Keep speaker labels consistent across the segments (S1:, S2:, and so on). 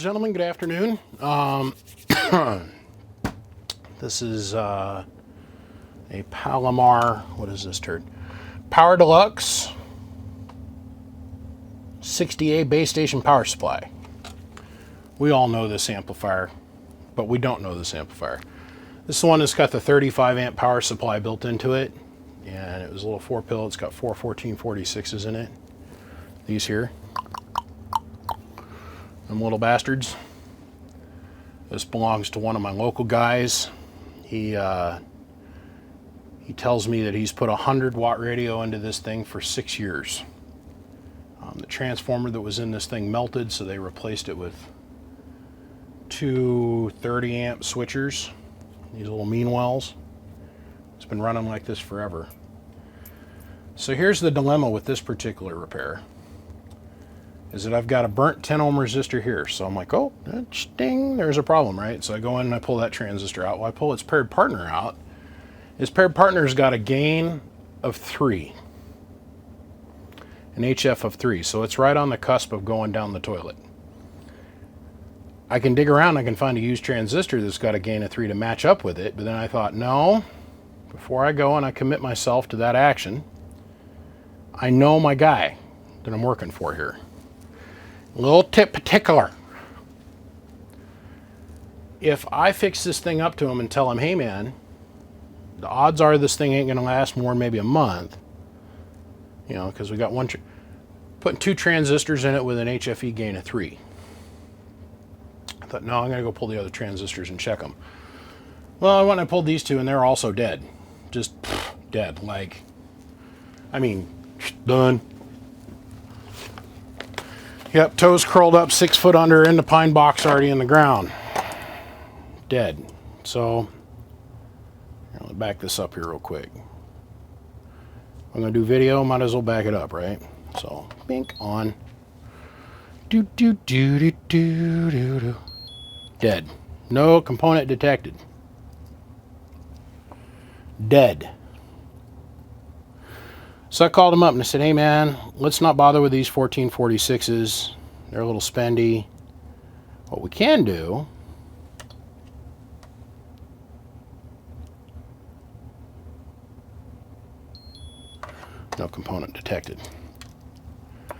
S1: gentlemen, good afternoon. This is a Palomar, what is this turd? Power Deluxe 60A base station power supply. We all know this amplifier, but we don't know this amplifier. This is the one that's got the 35 amp power supply built into it, and it was a little 4-pill. It's got 4 1446s in it. These here. Them little bastards. This belongs to one of my local guys. He tells me that he's put a 100-watt radio into this thing for 6 years. The transformer that was in this thing melted, so they replaced it with 2 30-amp switchers. These little Meanwells. It's been running like this forever. So here's the dilemma with this particular repair. Is that I've got a burnt 10 ohm resistor here. So I'm like, oh, ding, there's a problem, right? So I go in and I pull that transistor out. Well, I pull its paired partner out. Its paired partner's got a gain of 3. An HF of 3. So it's right on the cusp of going down the toilet. I can dig around, I can find a used transistor that's got a gain of 3 to match up with it, but then I thought, no, before I go and I commit myself to that action, I know my guy that I'm working for here. A little tip particular. If I fix this thing up to him and tell him, hey man, the odds are this thing ain't gonna last more than maybe a month, you know, because we got putting 2 transistors in it with an HFE gain of 3. I thought, no, I'm gonna go pull the other transistors and check them. Well, I went and I pulled these 2 and they're also dead. Just dead, like, I mean, done. Yep, toes curled up 6 foot under in the pine box already in the ground. Dead. So, let me back this up here real quick. I'm going to do video, might as well back it up, right? So, bink on. Do, do, do, do, do, do, do. Dead. No component detected. Dead. So I called him up and I said, hey man, let's not bother with these 1446s. They're a little spendy. What we can do no component detected. What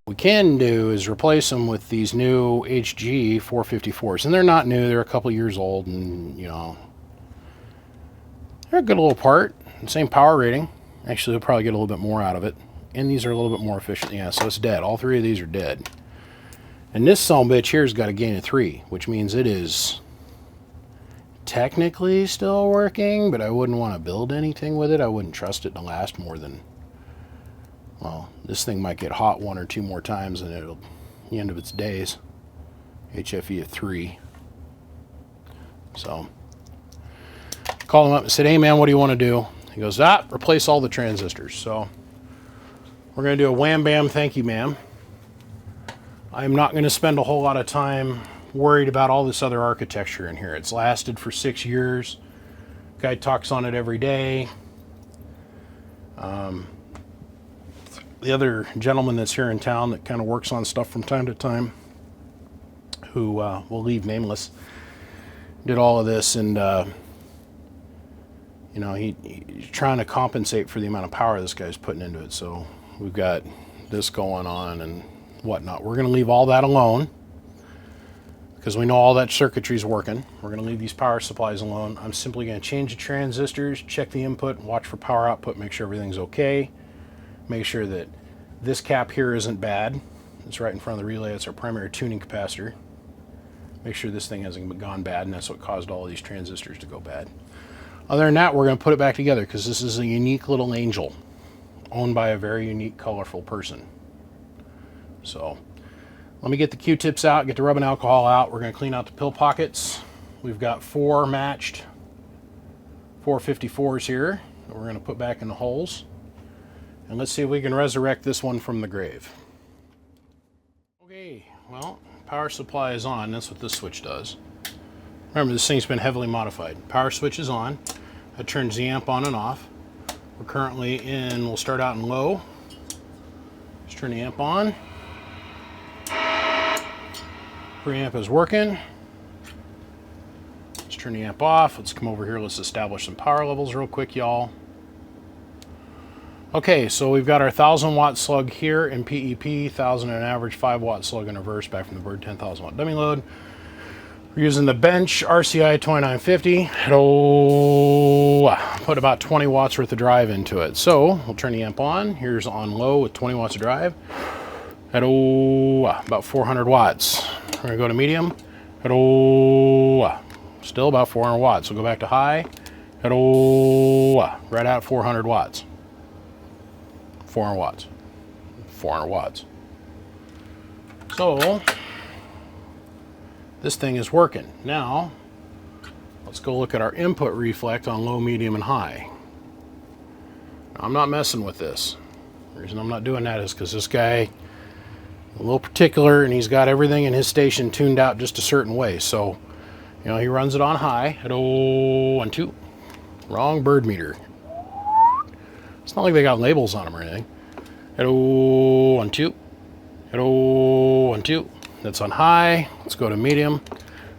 S1: we can do is replace them with these new HG 454s. And they're not new, they're a couple years old, and you know, they're a good little part. Same power rating. Actually, they'll probably get a little bit more out of it. And these are a little bit more efficient. Yeah, so it's dead. All 3 of these are dead. And this sumbitch here's got a gain of 3, which means it is technically still working, but I wouldn't want to build anything with it. I wouldn't trust it to last more than, well, this thing might get hot 1 or 2 more times and it'll the end of its days. HFE of 3. So, called him up and said, hey man, what do you want to do? He goes, replace all the transistors. So we're going to do a wham bam thank you ma'am. I'm not going to spend a whole lot of time worried about all this other architecture in here. It's lasted for 6 years. Guy talks on it every day. The other gentleman that's here in town that kind of works on stuff from time to time, who will leave nameless, did all of this, and you know, he's trying to compensate for the amount of power this guy's putting into it. So we've got this going on and whatnot. We're going to leave all that alone because we know all that circuitry's working. We're going to leave these power supplies alone. I'm simply going to change the transistors, check the input, watch for power output, make sure everything's okay. Make sure that this cap here isn't bad. It's right in front of the relay. It's our primary tuning capacitor. Make sure this thing hasn't gone bad, and that's what caused all of these transistors to go bad. Other than that, we're going to put it back together because this is a unique little angel owned by a very unique, colorful person. So let me get the Q-tips out, get the rubbing alcohol out. We're going to clean out the pill pockets. We've got 4 matched 454s here that we're going to put back in the holes. And let's see if we can resurrect this one from the grave. Okay, well, power supply is on. That's what this switch does. Remember, this thing's been heavily modified. Power switch is on. That turns the amp on and off. We're currently in, we'll start out in low. Just turn the amp on. Preamp is working. Let's turn the amp off. Let's come over here. Let's establish some power levels real quick, y'all. Okay, so we've got our 1,000 watt slug here in PEP, 1,000 an average, 5 watt slug in reverse back from the bird, 10,000 watt dummy load. We're using the bench RCI 2950. Put about 20 watts worth of drive into it. So we'll turn the amp on. Here's on low with 20 watts of drive. About 400 watts. We're gonna go to medium. Still about 400 watts. We'll go back to high. Right at 400 watts. 400 watts. 400 watts. So this thing is working. Now let's go look at our input reflect on low, medium, and high. Now, I'm not messing with this. The reason I'm not doing that is because this guy a little particular, and he's got everything in his station tuned out just a certain way. So, you know, he runs it on high at 1.2. Wrong bird meter. It's not like they got labels on them or anything. At 1.2. At 1.2. That's on high. Let's go to medium.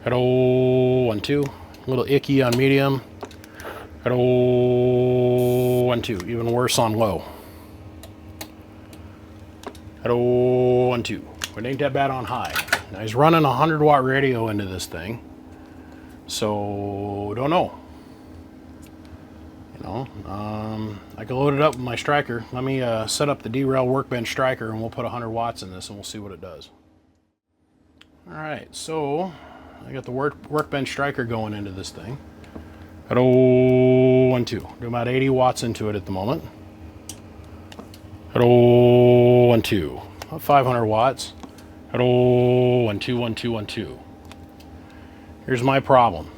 S1: At 1.2. A little icky on medium. At 1.2. Even worse on low. At 1.2. It ain't that bad on high. Now he's running a 100 watt radio into this thing. So, don't know. You know, I can load it up with my striker. Let me set up the derail workbench striker and we'll put 100 watts in this and we'll see what it does. Alright, so I got the workbench striker going into this thing. At 1.2. Do about 80 watts into it at the moment. At 1.2. About 500 watts. At 1.2, 1.2, 1.2. Here's my problem.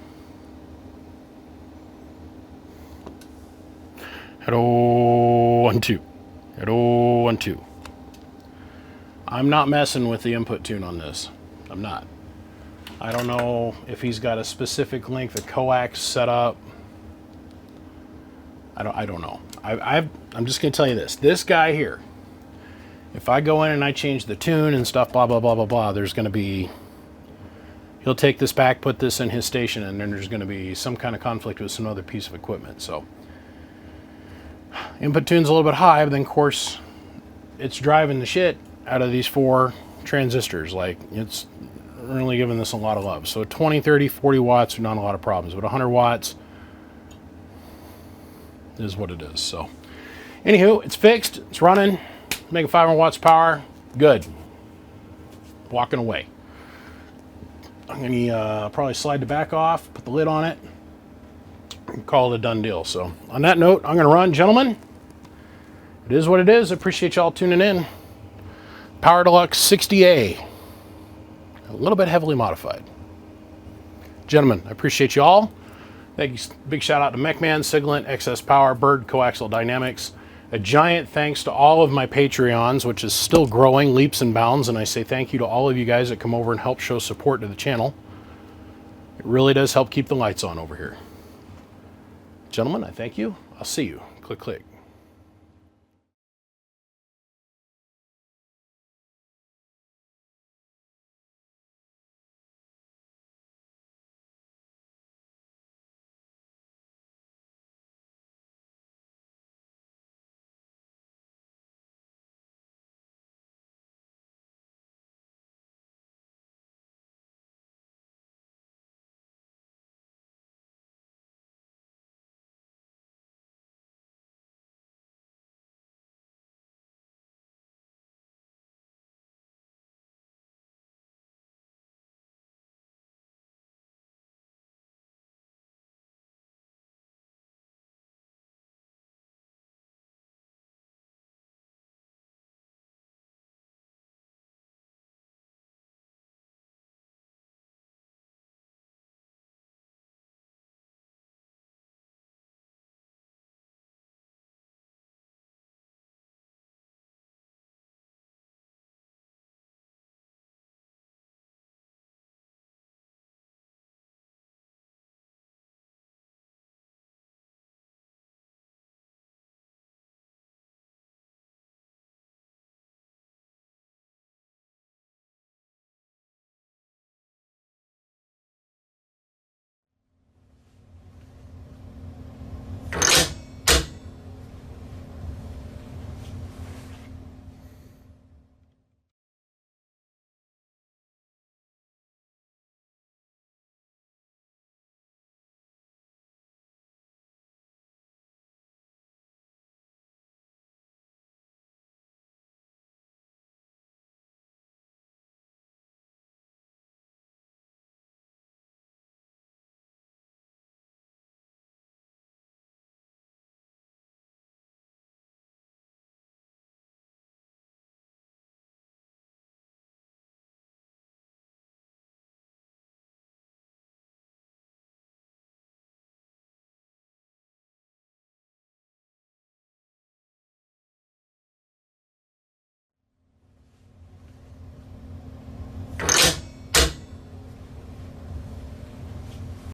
S1: At 1.2. At 1.2. I'm not messing with the input tune on this. I'm not. I don't know if he's got a specific length of coax set up. I don't know. I'm just going to tell you this. This guy here, if I go in and I change the tune and stuff, blah, blah, blah, blah, blah, there's going to be, he'll take this back, put this in his station, and then there's going to be some kind of conflict with some other piece of equipment. So input tune's a little bit high, but then of course it's driving the shit out of these 4 transistors. Like, it's really giving this a lot of love. So 20, 30, 40 watts are not a lot of problems, but 100 watts is what it is. So anywho, it's fixed, it's running, making 500 watts power, good. Walking away. I'm gonna probably slide the back off, put the lid on it, and call it a done deal. So on that note, I'm gonna run, gentlemen. It is what it is. I appreciate y'all tuning in. Power Deluxe 60A. A little bit heavily modified. Gentlemen, I appreciate you all. Thank you. Big shout out to MechMan, Siglent, XS Power, Bird, Coaxial Dynamics. A giant thanks to all of my Patreons, which is still growing leaps and bounds. And I say thank you to all of you guys that come over and help show support to the channel. It really does help keep the lights on over here. Gentlemen, I thank you. I'll see you. Click, click.